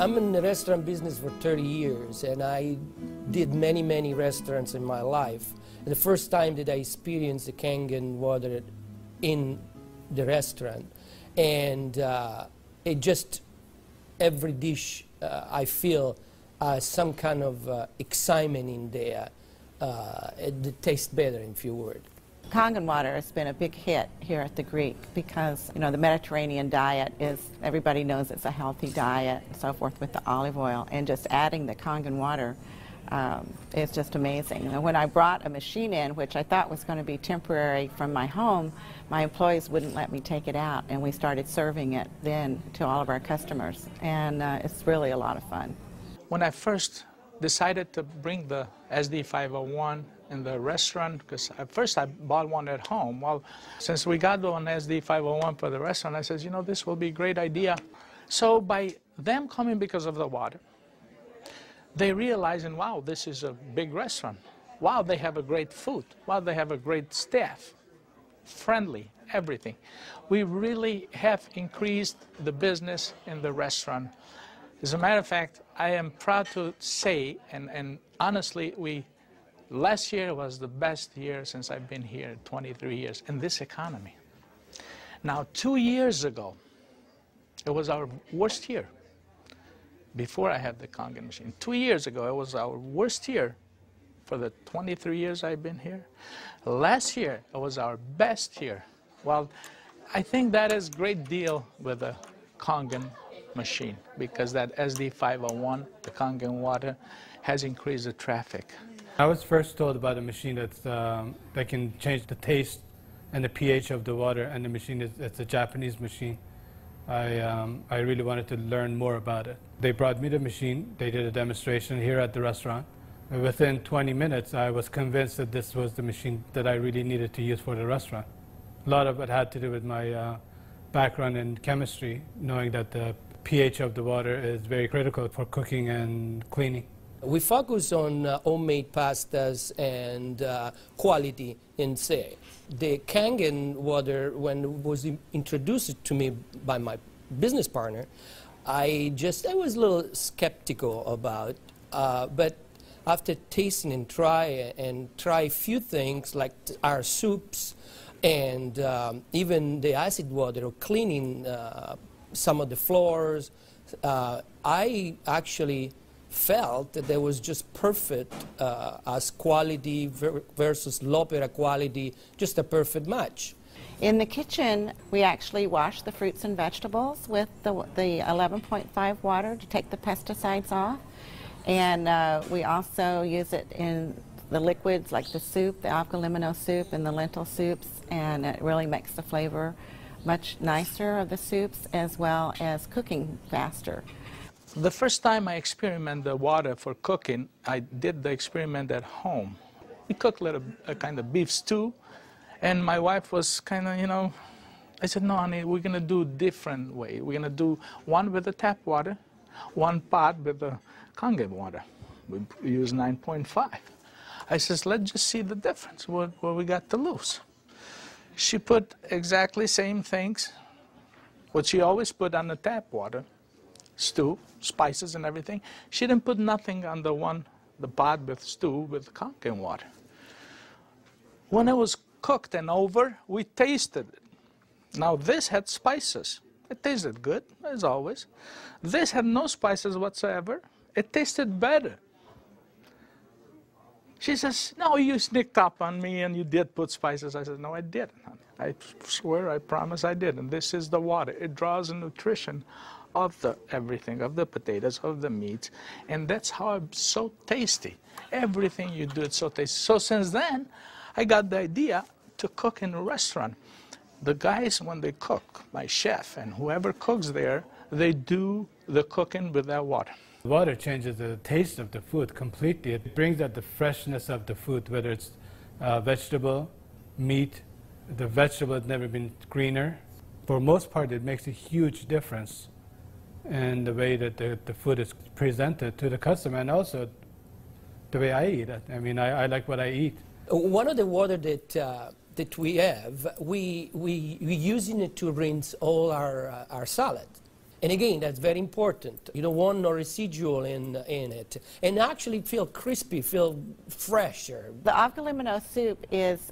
I'm in the restaurant business for 30 years, and I did many restaurants in my life. And the first time that I experienced the Kangen water in the restaurant, and it just, every dish I feel some kind of excitement in there. It tastes better, in few words. Kangen water has been a big hit here at the Greek because, you know, the Mediterranean diet is, everybody knows it's a healthy diet and so forth with the olive oil, and just adding the Kangen water is just amazing. And when I brought a machine in, which I thought was going to be temporary from my home, my employees wouldn't let me take it out, and we started serving it then to all of our customers, and it's really a lot of fun. When I first decided to bring the SD501 in the restaurant, because at first I bought one at home. Well, since we got one SD501 for the restaurant, I said, you know, this will be a great idea. So by them coming because of the water, they realizing, wow, this is a big restaurant. Wow, they have a great food. Wow, they have a great staff, friendly, everything. We really have increased the business in the restaurant. As a matter of fact, I am proud to say, and honestly, last year was the best year since I've been here, 23 years, in this economy. Now, 2 years ago, it was our worst year. Before I had the Kangen machine. 2 years ago, it was our worst year for the 23 years I've been here. Last year, it was our best year. Well, I think that is a great deal with the Kangen machine, because that SD501, the Kangen water, has increased the traffic. I was first told about a machine that can change the taste and the pH of the water, and the machine it's a Japanese machine. I really wanted to learn more about it. They brought me the machine, they did a demonstration here at the restaurant. And within 20 minutes, I was convinced that this was the machine that I really needed to use for the restaurant. A lot of it had to do with my background in chemistry, knowing that the pH of the water is very critical for cooking and cleaning. We focus on homemade pastas and quality in say. The Kangen water, when it was introduced to me by my business partner, I was a little skeptical about, but after tasting and try a few things like our soups and even the acid water or cleaning some of the floors, I actually felt that there was just perfect as quality versus L'Opera quality, just a perfect match. In the kitchen, we actually wash the fruits and vegetables with the 11.5 water to take the pesticides off. And we also use it in the liquids like the soup, the alkalimino soup and the lentil soups, and it really makes the flavor much nicer of the soups, as well as cooking faster. The first time I experimented the water for cooking, I did the experiment at home. We cooked a kind of beef stew, and my wife was kind of, you know, I said, no, honey, we're going to do a different way. We're going to do one with the tap water, one pot with the Kangen water. We use 9.5. I says, let's just see the difference, what we got to lose. She put exactly same things, what she always put on the tap water, stew, spices and everything. She didn't put nothing on the pot with stew with Kangen water. When it was cooked and over, we tasted it. Now this had spices. It tasted good, as always. This had no spices whatsoever. It tasted better. She says, no, you sneaked up on me and you did put spices. I said, no, I didn't, honey. I swear, I promise I did. And this is the water. It draws the nutrition of the everything, of the potatoes, of the meats. And that's how it's so tasty. Everything you do, it's so tasty. So since then, I got the idea to cook in a restaurant. The guys, when they cook, my chef and whoever cooks there, they do the cooking with that water. Water changes the taste of the food completely. It brings out the freshness of the food, whether it's vegetable, meat. The vegetable has never been greener. For most part, it makes a huge difference in the way that the food is presented to the customer, and also the way I eat it. I mean, I like what I eat. One of the water that we have, we using it to rinse all our salad. And again, that's very important. You don't want no residual in it. And actually feel crispy, feel fresher. The avgalimino soup is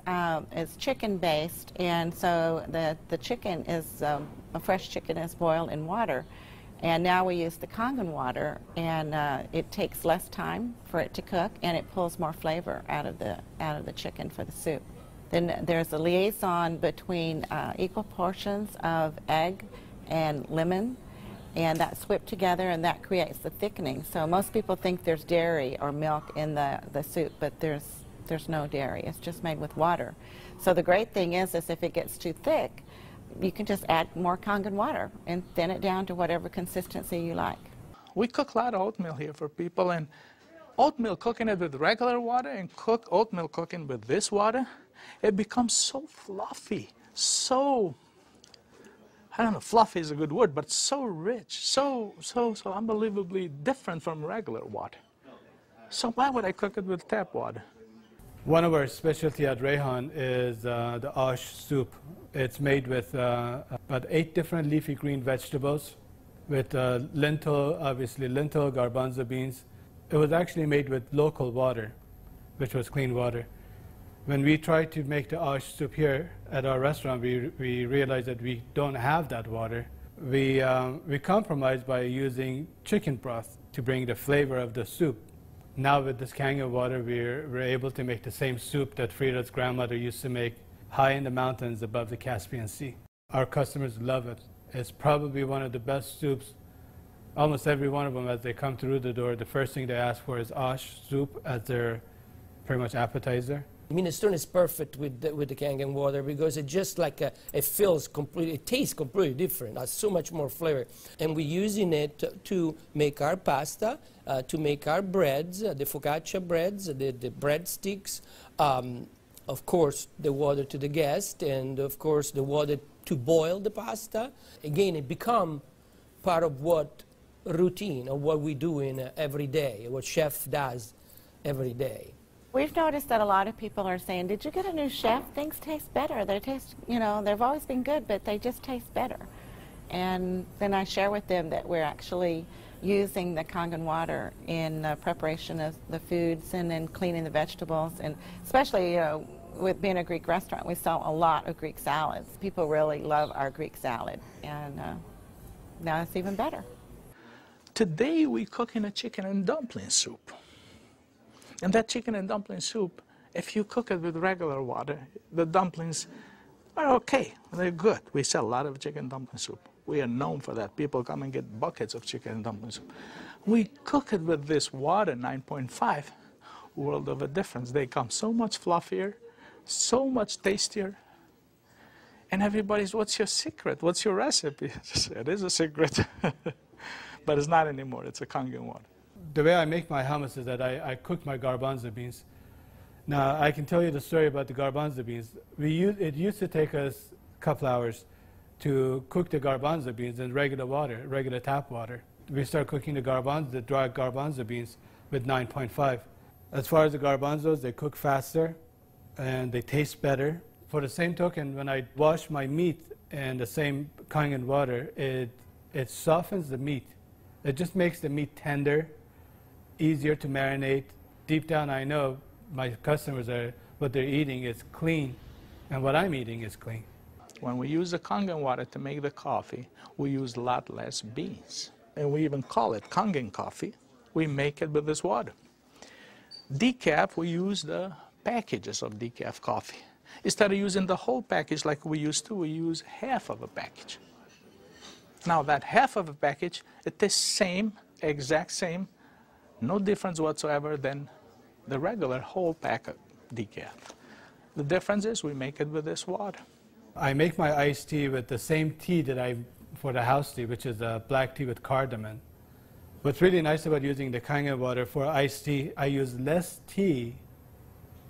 chicken-based, and so the chicken is, a fresh chicken is boiled in water. And now we use the Kangen water, and it takes less time for it to cook, and it pulls more flavor out of the chicken for the soup. Then there's a liaison between equal portions of egg and lemon, and that's whipped together, and that creates the thickening. So most people think there's dairy or milk in the soup, but there's no dairy. It's just made with water. So the great thing is if it gets too thick, you can just add more Kangen water and thin it down to whatever consistency you like. We cook a lot of oatmeal here for people, and oatmeal, cooking it with regular water and oatmeal cooking with this water, it becomes so fluffy, so, I don't know, fluffy is a good word, but so rich, so unbelievably different from regular water. So why would I cook it with tap water? One of our specialty at Rehan is the ash soup. It's made with about 8 different leafy green vegetables, with lentil, obviously lentil, garbanzo beans. It was actually made with local water, which was clean water. When we tried to make the ash soup here at our restaurant, we realized that we don't have that water. We compromised by using chicken broth to bring the flavor of the soup. Now with this Kangen water, we're able to make the same soup that Frida's grandmother used to make high in the mountains above the Caspian Sea. Our customers love it. It's probably one of the best soups. Almost every one of them, as they come through the door, the first thing they ask for is ash soup as their pretty much appetizer. Minestrone is perfect with the Kangen water because it just like it feels completely, it tastes completely different. It has so much more flavor, and we're using it to make our pasta, to make our breads, the focaccia breads, the breadsticks. Of course, the water to the guest, and of course the water to boil the pasta. Again, it become part of what routine of what we do in every day, what chef does every day. We've noticed that a lot of people are saying, did you get a new chef? Things taste better. They taste, you know, they've always been good, but they just taste better. And then I share with them that we're actually using the Kangen water in preparation of the foods and in cleaning the vegetables. And especially, you know, with being a Greek restaurant, we sell a lot of Greek salads. People really love our Greek salad. And now it's even better. Today we're cooking a chicken and dumpling soup. And that chicken and dumpling soup, if you cook it with regular water, the dumplings are okay. They're good. We sell a lot of chicken dumpling soup. We are known for that. People come and get buckets of chicken and dumpling soup. We cook it with this water, 9.5, world of a difference. They come so much fluffier, so much tastier. And everybody's, what's your secret? What's your recipe? It is a secret. But it's not anymore. It's a Kangen water. The way I make my hummus is that I cook my garbanzo beans. Now, I can tell you the story about the garbanzo beans. It used to take us a couple hours to cook the garbanzo beans in regular water, regular tap water. We start cooking the dry garbanzo beans with 9.5. As far as the garbanzos, they cook faster and they taste better. For the same token, when I wash my meat in the same Kangen water, it softens the meat. It just makes the meat tender, easier to marinate. Deep down, I know my customers what they're eating is clean, and what I'm eating is clean. When we use the Kangen water to make the coffee, we use a lot less beans. And we even call it Kangen coffee. We make it with this water. Decaf, we use the packages of decaf coffee. Instead of using the whole package like we used to, we use half of a package. Now that half of a package, it is same, exact same, no difference whatsoever than the regular whole pack of decaf. The difference is we make it with this water. I make my iced tea with the same tea that for the house tea, which is a black tea with cardamom. What's really nice about using the Kangen water for iced tea, I use less tea,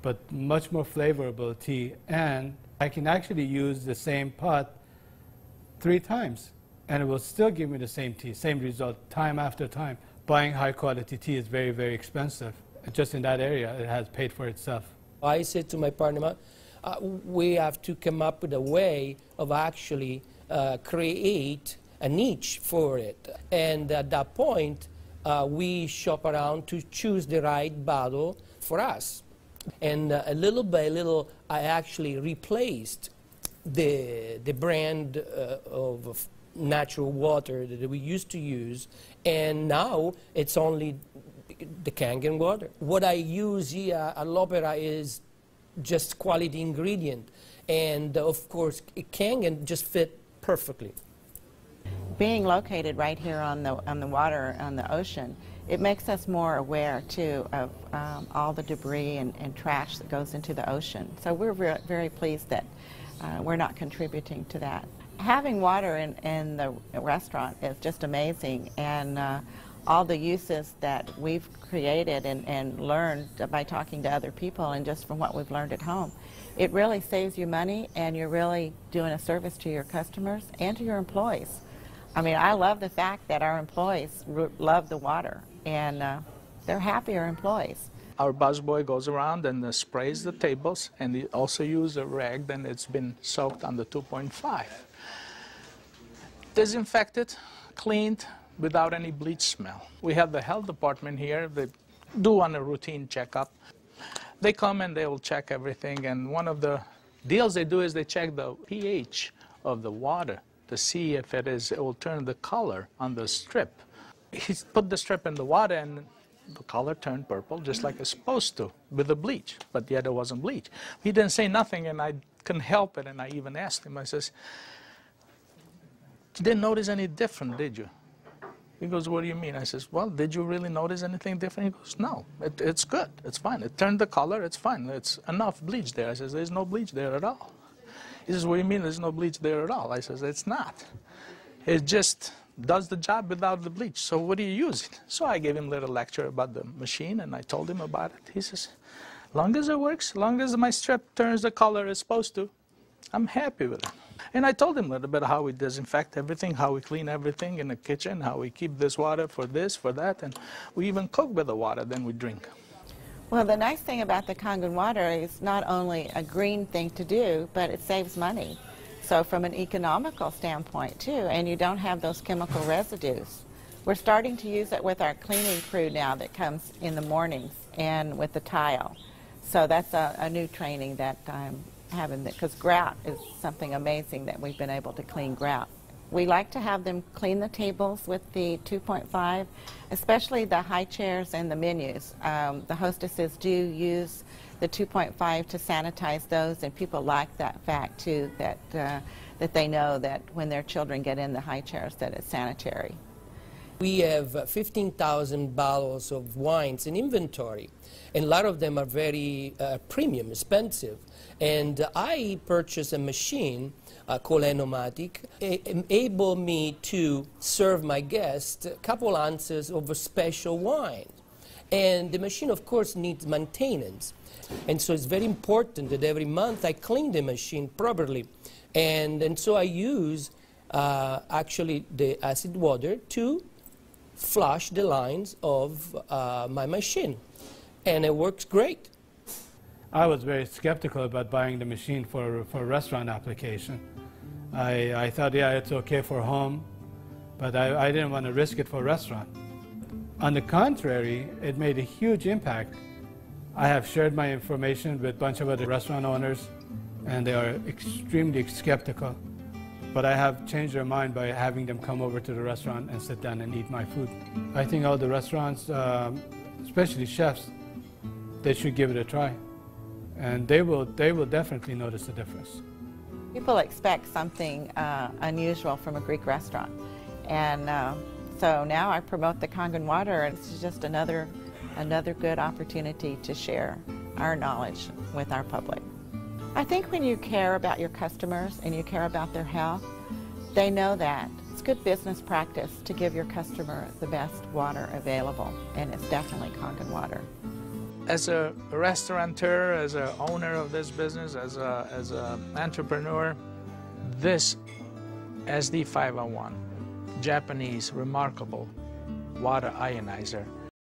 but much more flavorful tea, and I can actually use the same pot 3 times, and it will still give me the same tea, same result, time after time. Buying high quality tea is very, very expensive. Just in that area, it has paid for itself. I said to my partner, we have to come up with a way of actually create a niche for it. And at that point, we shop around to choose the right bottle for us. And little by little, I actually replaced the brand of natural water that we used to use, and now it's only the Kangen water. What I use here at L'Opera is just quality ingredient, and of course, Kangen just fit perfectly. Being located right here on the water, on the ocean, it makes us more aware, too, of all the debris and trash that goes into the ocean. So we're very pleased that we're not contributing to that. Having water in the restaurant is just amazing, and all the uses that we've created and learned by talking to other people and just from what we've learned at home, it really saves you money, and you're really doing a service to your customers and to your employees. I mean, I love the fact that our employees love the water, and they're happier employees. Our busboy goes around and sprays the tables, and he also uses a rag, then it's been soaked on the 2.5. Disinfected, cleaned, without any bleach smell. We have the health department here. They do on a routine checkup. They come and they will check everything, and one of the deals they do is they check the pH of the water to see if it will turn the color on the strip. He put the strip in the water, and the color turned purple, just like it's supposed to, with the bleach, but yet it wasn't bleach. He didn't say nothing, and I couldn't help it, and I even asked him, I says, "You didn't notice any different, did you?" He goes, "What do you mean?" I says, "Well, did you really notice anything different?" He goes, "No, it's good, it's fine. It turned the color, it's fine. It's enough bleach there." I says, "There's no bleach there at all." He says, "What do you mean there's no bleach there at all?" I says, "It's not. It just does the job without the bleach. So what do you use it?" So I gave him a little lecture about the machine, and I told him about it. He says, "Long as it works, long as my strip turns the color it's supposed to, I'm happy with it." And I told him a little bit how we disinfect everything, how we clean everything in the kitchen, how we keep this water for this, for that, and we even cook with the water, then we drink. Well, the nice thing about the Kangen water is not only a green thing to do, but it saves money. So from an economical standpoint, too, and you don't have those chemical residues. We're starting to use it with our cleaning crew now that comes in the mornings and with the tile. So that's a new training that I'm having, because grout is something amazing that we've been able to clean grout. We like to have them clean the tables with the 2.5, especially the high chairs and the menus. The hostesses do use the 2.5 to sanitize those, and people like that fact too, that they know that when their children get in the high chairs that it's sanitary. We have 15,000 bottles of wines in inventory, and a lot of them are very premium, expensive. And I purchased a machine called Enomatic, enable me to serve my guests a couple ounces of a special wine. And the machine, of course, needs maintenance. And so it's very important that every month I clean the machine properly. And so I use actually the acid water to flush the lines of my machine. And it works great. I was very skeptical about buying the machine for a restaurant application. I thought, yeah, it's okay for home, but I didn't want to risk it for a restaurant. On the contrary, it made a huge impact. I have shared my information with a bunch of other restaurant owners, and they are extremely skeptical. But I have changed their mind by having them come over to the restaurant and sit down and eat my food. I think all the restaurants, especially chefs, they should give it a try. And they will definitely notice the difference. People expect something unusual from a Greek restaurant. And so now I promote the Kangen water, and it's just another good opportunity to share our knowledge with our public. I think when you care about your customers and you care about their health, they know that. It's good business practice to give your customer the best water available, and it's definitely Kangen water. As a restaurateur, as an owner of this business, as an entrepreneur, this SD501, Japanese remarkable water ionizer,